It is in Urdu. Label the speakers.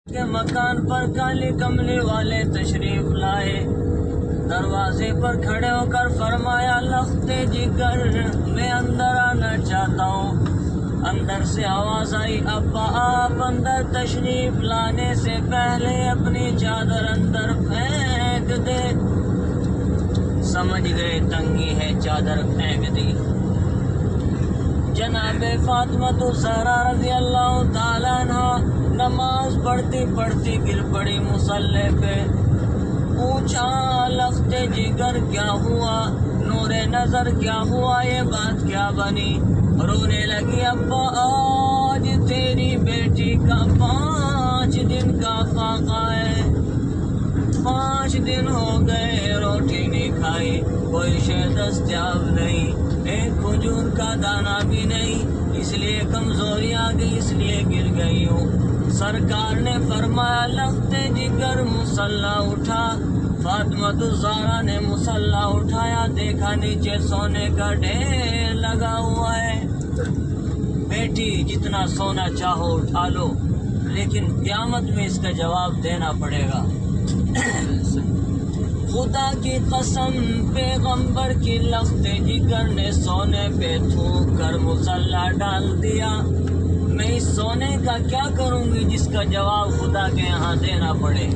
Speaker 1: کے مکان پر کالی کملی والے تشریف لائے، دروازے پر کھڑے ہو کر فرمایا لختے جگر میں اندر آنا چاہتا ہوں۔ اندر سے آواز آئی ابا آپ اندر تشریف لانے سے پہلے اپنی چادر اندر پھینک دے۔ سمجھ گئے تنگی ہے، چادر پھینک دی۔ جناب فاطمہ الزہرا رضی اللہ تعالیٰ عنہ نماز پڑھتی پڑھتی گر پڑی مصلی پہ۔ پوچھا لخت جگر کیا ہوا، نور نظر کیا ہوا، یہ بات کیا بنی؟ رونے لگی ابا آج تیری بیٹی کا 5 دن کا فاقہ ہے، 5 دن ہو گئے روٹی نہیں کھائی، کوئی شے دستیاب نہیں، ایک کھجور کا دانہ بھی نہیں، اس لیے کمزوری آ گئی، اس لیے گر گئی ہوں۔ سرکار نے فرمایا لخت جگر مصلی اٹھا۔ فاطمہ الزہرا نے مصلی اٹھایا، دیکھا نیچے سونے کا ڈھیر لگا ہوا ہے۔ بیٹی جتنا سونا چاہو اٹھا لو، لیکن قیامت میں اس کا جواب دینا پڑے گا۔ خدا کی قسم پیغمبر کی لخت جگر نے سونے پہ تھوک کر مصلی ڈال دیا۔ میں اس سونے کا کیا کروں گی جس کا جواب خدا کے یہاں دینا پڑے؟